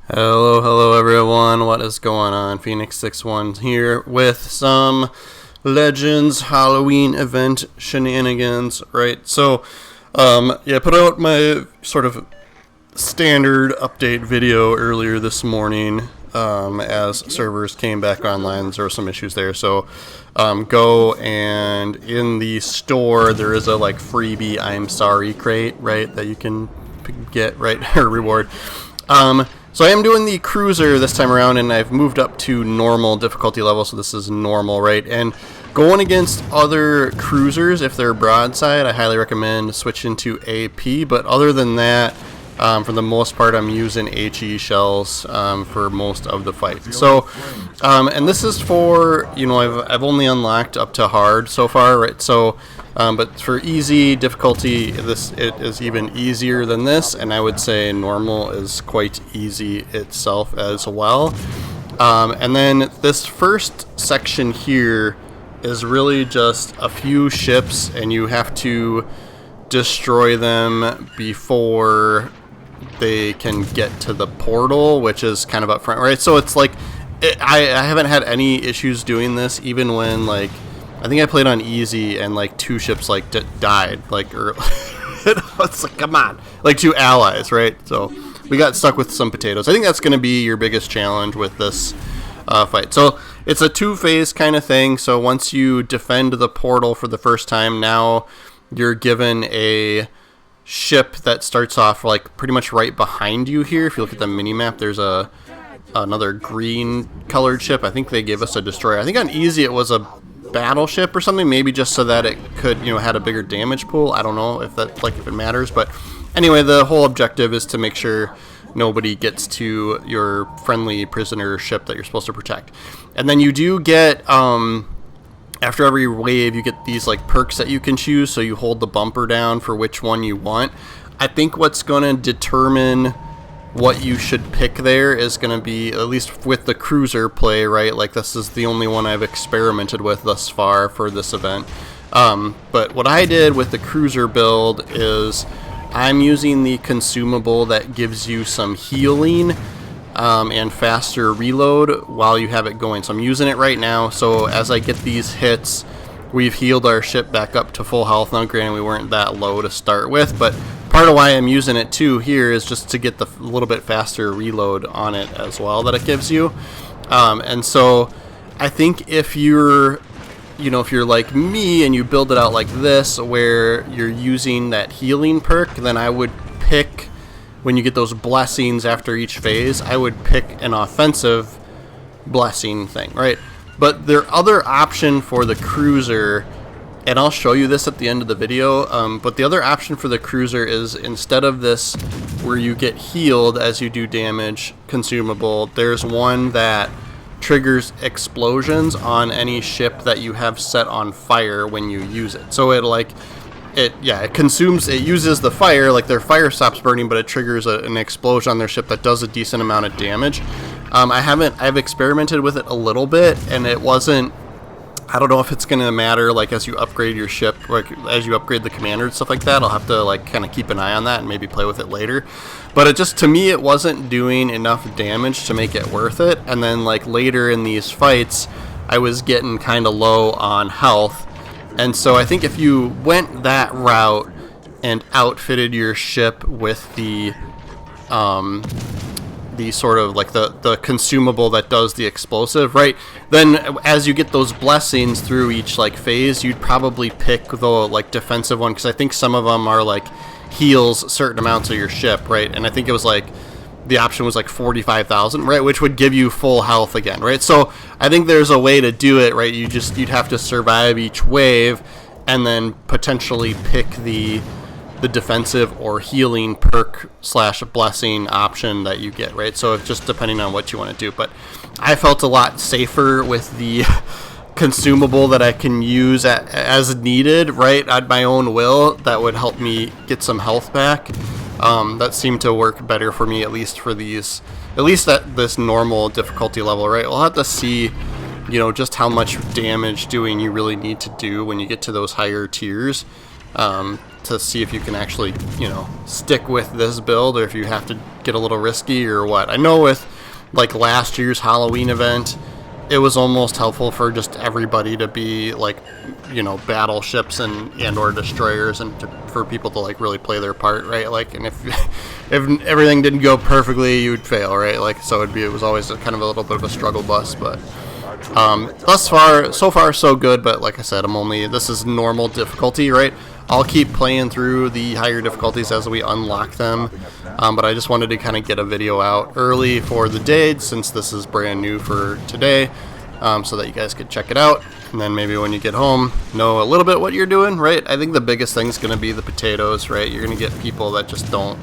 Hello everyone, what is going on? Phoenix61 here with some Legends Halloween event shenanigans, right? So, yeah, I put out my sort of standard update video earlier this morning, as servers came back online. There were some issues there, so go and in the store there is a like freebie I'm sorry crate, right, that you can get, right, or reward. So I am doing the cruiser this time around, and I've moved up to normal difficulty level, so this is normal, right? And going against other cruisers, if they're broadside, I highly recommend switching to AP, but other than that, for the most part, I'm using HE shells for most of the fight. So, and this is for, you know, I've only unlocked up to hard so far, right? So, but for easy difficulty, it is even easier than this, and I would say normal is quite easy itself as well. And then this first section here is really just a few ships, and you have to destroy them before they can get to the portal, which is kind of up front, right? So it's like I haven't had any issues doing this, even when, like, I think I played on easy and like two ships like died, like, or it's like, come on, like two allies, right? So we got stuck with some potatoes. I think that's going to be your biggest challenge with this fight. So it's a two-phase kind of thing. So once you defend the portal for the first time, now you're given a ship that starts off like pretty much right behind you here. If you look at the mini map, there's another green colored ship. I think they gave us a destroyer. I think on easy it was a battleship or something, maybe just so that it could, you know, had a bigger damage pool. I don't know if that, like, if it matters, but anyway, the whole objective is to make sure nobody gets to your friendly prisoner ship that you're supposed to protect. And then you do get after every wave, you get these like perks that you can choose, so you hold the bumper down for which one you want. I think what's going to determine what you should pick there is going to be, at least with the cruiser play, right? Like, this is the only one I've experimented with thus far for this event. But what I did with the cruiser build is I'm using the consumable that gives you some healing and faster reload while you have it going. So I'm using it right now. So as I get these hits, we've healed our ship back up to full health. Now, granted, we weren't that low to start with, but part of why I'm using it too here is just to get the little bit faster reload on it as well that it gives you. And so I think if you're, you know, if you're like me and you build it out like this, where you're using that healing perk, then I would pick, when you get those blessings after each phase, I would pick an offensive blessing thing, right? But their other option for the cruiser, and I'll show you this at the end of the video, but the other option for the cruiser is, instead of this where you get healed as you do damage consumable, there's one that triggers explosions on any ship that you have set on fire when you use it. So it consumes, it uses the fire, like their fire stops burning, but it triggers an explosion on their ship that does a decent amount of damage. I've experimented with it a little bit, and it wasn't, I don't know if it's going to matter, like, as you upgrade your ship, like, as you upgrade the commander and stuff like that. I'll have to, like, kind of keep an eye on that and maybe play with it later. But it just, to me, it wasn't doing enough damage to make it worth it. And then, like, later in these fights, I was getting kind of low on health. And so I think if you went that route and outfitted your ship with the sort of like the consumable that does the explosive, right, then as you get those blessings through each like phase, you'd probably pick the like defensive one, because I think some of them are like heals certain amounts of your ship, right? And I think it was like the option was like 45,000, right, which would give you full health again, right? So I think there's a way to do it, right? You'd have to survive each wave and then potentially pick the defensive or healing perk / blessing option that you get, right? So it's just depending on what you want to do. But I felt a lot safer with the consumable that I can use as needed, right, at my own will, that would help me get some health back. That seemed to work better for me, at least for these, at least at this normal difficulty level, right? We'll have to see, you know, just how much damage doing you really need to do when you get to those higher tiers, to see if you can actually, you know, stick with this build, or if you have to get a little risky or what. I know with like last year's Halloween event, it was almost helpful for just everybody to be like, you know, battleships and or destroyers, and for people to like really play their part, right? Like, and if everything didn't go perfectly, you'd fail, right? Like, so it was always kind of a little bit of a struggle bus, but so far so good. But like I said, this is normal difficulty, right? I'll keep playing through the higher difficulties as we unlock them, but I just wanted to kind of get a video out early for the day, since this is brand new for today, so that you guys could check it out, and then maybe when you get home, know a little bit what you're doing, right? I think the biggest thing is going to be the potatoes, right? You're going to get people that just don't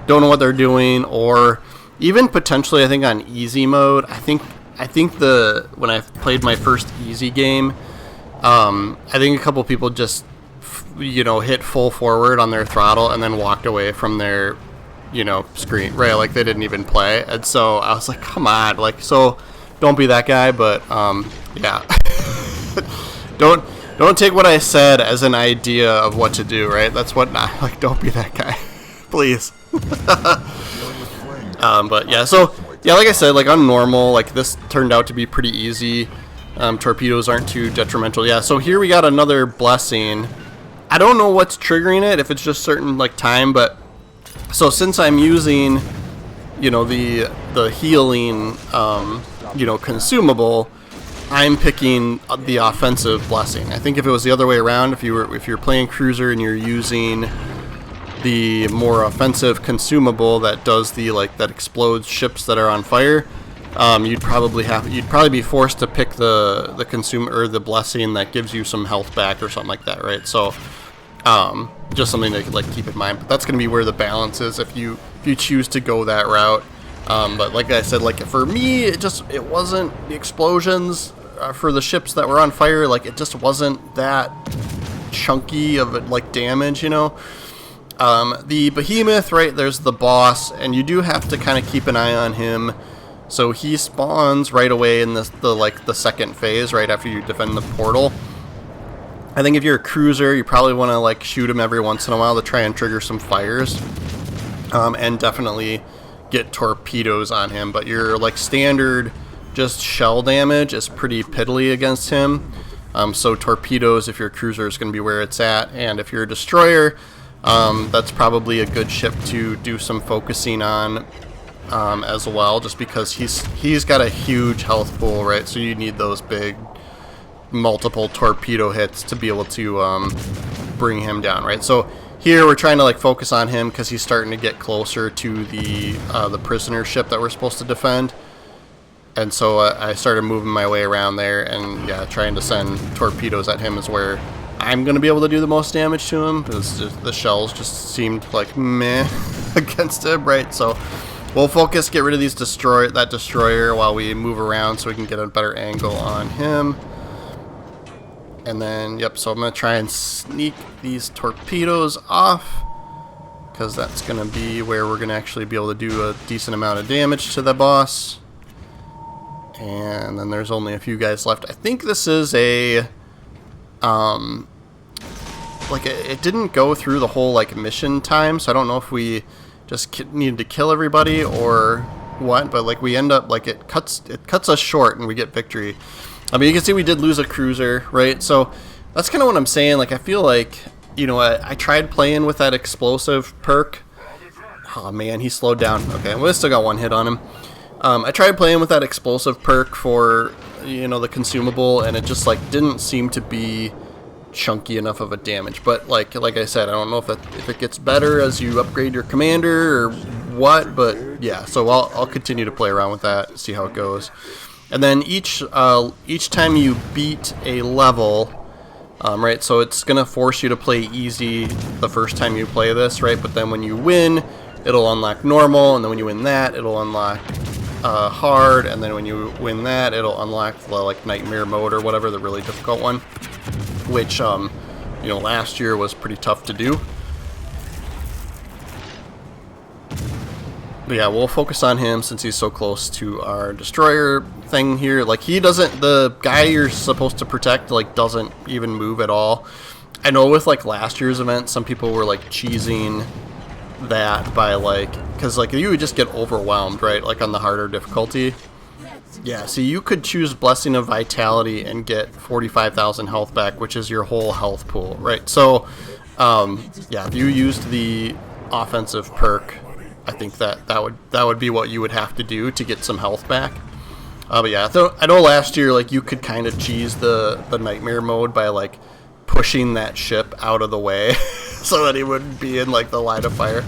know what they're doing, or even potentially, I think on easy mode, I think when I played my first easy game, I think a couple people just, you know, hit full forward on their throttle and then walked away from their, you know, screen, right? Like they didn't even play. And so I was like, come on, like, so don't be that guy. But yeah, don't take what I said as an idea of what to do, right? That's what, like, don't be that guy, please. But yeah, so yeah, like I said, like on normal, like this turned out to be pretty easy. Torpedoes aren't too detrimental. Yeah, so here we got another blessing. I don't know what's triggering it, if it's just certain like time, but so since I'm using, you know, the healing, you know, consumable, I'm picking the offensive blessing. I think if it was the other way around, if you're playing cruiser and you're using the more offensive consumable that does the, like, that explodes ships that are on fire, you'd probably be forced to pick the consumer or the blessing that gives you some health back or something like that, right? So just something to like keep in mind. But that's going to be where the balance is if you choose to go that route. But like I said, like for me, it wasn't the explosions for the ships that were on fire. Like it just wasn't that chunky of like damage, you know. The behemoth, right? There's the boss, and you do have to kind of keep an eye on him. So he spawns right away in the second phase, right after you defend the portal. I think if you're a cruiser, you probably want to like shoot him every once in a while to try and trigger some fires, and definitely get torpedoes on him. But your like standard just shell damage is pretty piddly against him. So torpedoes, if you're a cruiser, is going to be where it's at, and if you're a destroyer, that's probably a good ship to do some focusing on. As well, just because he's got a huge health pool, right? So you need those big multiple torpedo hits to be able to bring him down, right? So here we're trying to like focus on him because he's starting to get closer to the prisoner ship that we're supposed to defend, and so I started moving my way around there, and yeah, trying to send torpedoes at him is where I'm going to be able to do the most damage to him, because the shells just seemed like meh against him, right? So we'll focus, get rid of that destroyer while we move around so we can get a better angle on him. And then, yep, so I'm going to try and sneak these torpedoes off, because that's going to be where we're going to actually be able to do a decent amount of damage to the boss. And then there's only a few guys left. I think this is a, like, it didn't go through the whole, like, mission time, so I don't know if we just needed to kill everybody or what, but like we end up like it cuts us short and we get victory. I mean, you can see we did lose a cruiser, right? So that's kind of what I'm saying. Like I feel like, you know, I tried playing with that explosive perk. Oh man, he slowed down. Okay, we still got one hit on him. I tried playing with that explosive perk for, you know, the consumable, and it just like didn't seem to be chunky enough of a damage. But like I said, I don't know if it gets better as you upgrade your commander or what, but yeah, so I'll continue to play around with that, see how it goes. And then each time you beat a level, right, so it's gonna force you to play easy the first time you play this, right? But then when you win, it'll unlock normal, and then when you win that, it'll unlock hard, and then when you win that, it'll unlock the like nightmare mode or whatever, the really difficult one, which you know, last year was pretty tough to do. But yeah, we'll focus on him since he's so close to our destroyer thing here. Like he doesn't, the guy you're supposed to protect like doesn't even move at all. I know with like last year's event, some people were like cheesing that by like, because like you would just get overwhelmed, right? Like on the harder difficulty. Yeah, so you could choose Blessing of Vitality and get 45,000 health back, which is your whole health pool, right? So, yeah, if you used the offensive perk, I think that would be what you would have to do to get some health back. But yeah, so I know last year like you could kind of cheese the nightmare mode by like pushing that ship out of the way so that he wouldn't be in like the line of fire.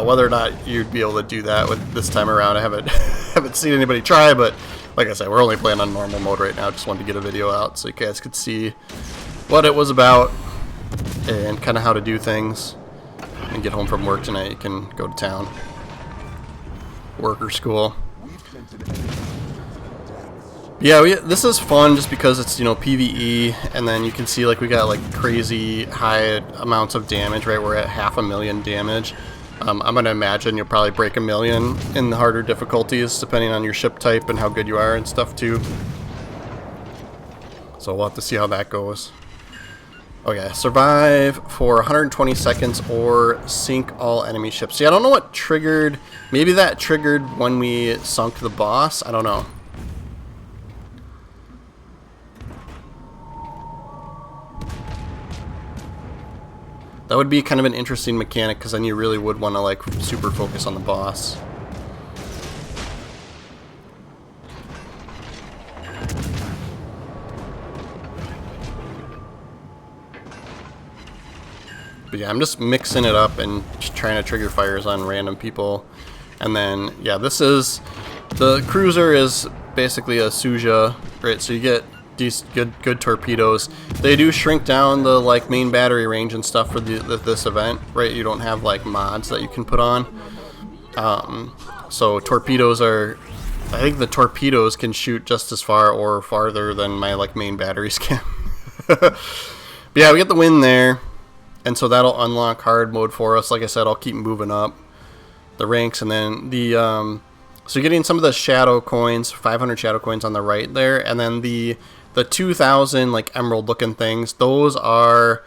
Whether or not you'd be able to do that with this time around, I haven't seen anybody try, but like I said, we're only playing on normal mode right now. Just wanted to get a video out so you guys could see what it was about and kind of how to do things. And get home from work tonight, you can go to town, work or school. Yeah, this is fun just because it's, you know, PvE, and then you can see like we got like crazy high amounts of damage, right? We're at 500,000 damage. I'm going to imagine you'll probably break 1 million in the harder difficulties, depending on your ship type and how good you are and stuff too. So we'll have to see how that goes. Okay, survive for 120 seconds or sink all enemy ships. See, I don't know what triggered. Maybe that triggered when we sunk the boss. I don't know. That would be kind of an interesting mechanic, because then you really would want to like super focus on the boss. But yeah, I'm just mixing it up and just trying to trigger fires on random people. And then, yeah, this is... The cruiser is basically a Suja, right? So you get these good torpedoes. They do shrink down the like main battery range and stuff for this event, right? You don't have like mods that you can put on. So torpedoes are... I think the torpedoes can shoot just as far or farther than my like main batteries can. But yeah, we get the win there. And so that'll unlock hard mode for us. Like I said, I'll keep moving up the ranks. And then the so you're getting some of the shadow coins, 500 shadow coins on the right there. And then the 2,000 like emerald looking things, those are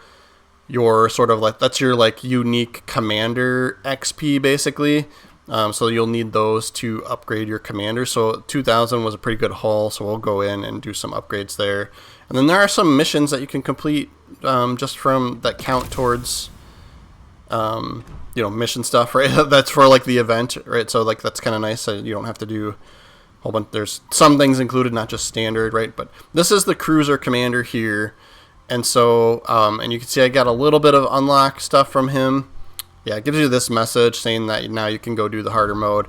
your sort of like, that's your like unique commander XP basically. So you'll need those to upgrade your commander. So 2,000 was a pretty good haul. So we'll go in and do some upgrades there. And then there are some missions that you can complete just from that count towards, you know, mission stuff, right? That's for like the event, right? So like that's kind of nice. So you don't have to do a whole bunch. There's some things included, not just standard, right? But this is the cruiser commander here, and so and you can see I got a little bit of unlock stuff from him. Yeah, it gives you this message saying that now you can go do the harder mode.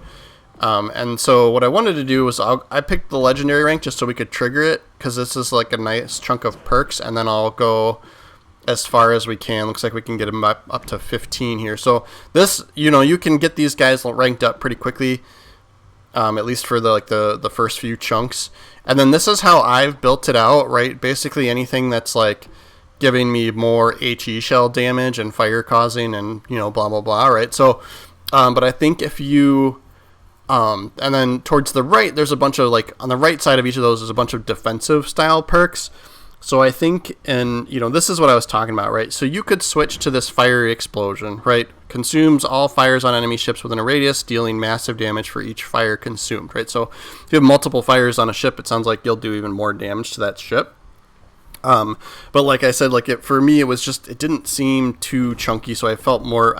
And so what I wanted to do was I picked the legendary rank just so we could trigger it, because this is like a nice chunk of perks, and then I'll go as far as we can. Looks like we can get them up to 15 here. So this, you know, you can get these guys ranked up pretty quickly, at least for the first few chunks. And then this is how I've built it out, right? Basically anything that's like giving me more HE shell damage and fire causing and, you know, blah blah blah, right? So but I think if you and then towards the right, there's a bunch of like, on the right side of each of those, there's a bunch of defensive style perks. So I think, and you know, this is what I was talking about, right? So you could switch to this fiery explosion, right? Consumes all fires on enemy ships within a radius, dealing massive damage for each fire consumed, right? So if you have multiple fires on a ship, it sounds like you'll do even more damage to that ship. But like I said, like for me, it was just, it didn't seem too chunky. So I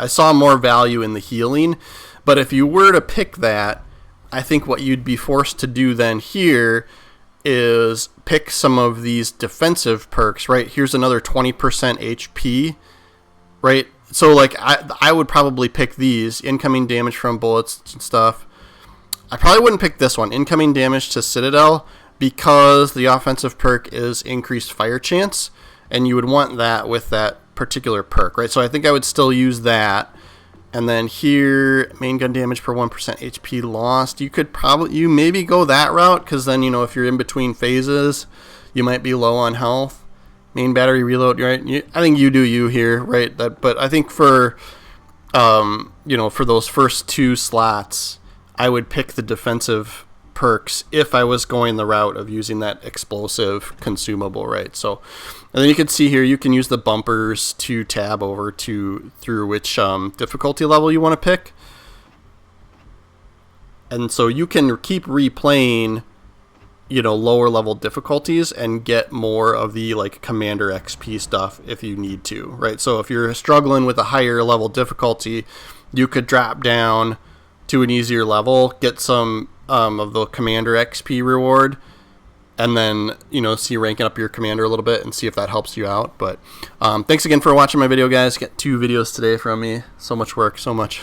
saw more value in the healing. But if you were to pick that, I think what you'd be forced to do then here is pick some of these defensive perks, right? Here's another 20% HP, right? So like I would probably pick these, incoming damage from bullets and stuff. I probably wouldn't pick this one, incoming damage to Citadel, because the offensive perk is increased fire chance, and you would want that with that particular perk, right? So I think I would still use that. And then here, main gun damage per 1% HP lost. You maybe go that route, because then, you know, if you're in between phases, you might be low on health. Main battery reload, right? I think you do you here, right? But I think for, you know, for those first two slots, I would pick the defensive perks if I was going the route of using that explosive consumable, right? So, and then you can see here, you can use the bumpers to tab over to through which difficulty level you want to pick. And so you can keep replaying, you know, lower level difficulties and get more of the like commander XP stuff if you need to, right? So if you're struggling with a higher level difficulty, you could drop down to an easier level, get some of the commander XP reward, and then, you know, see ranking up your commander a little bit and see if that helps you out. But thanks again for watching my video, guys. Get 2 videos today from me. So much work, so much.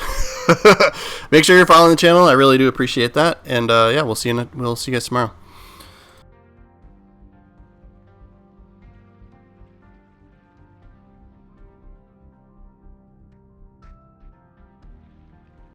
Make sure you're following the channel. I really do appreciate that. And yeah, we'll see you guys tomorrow.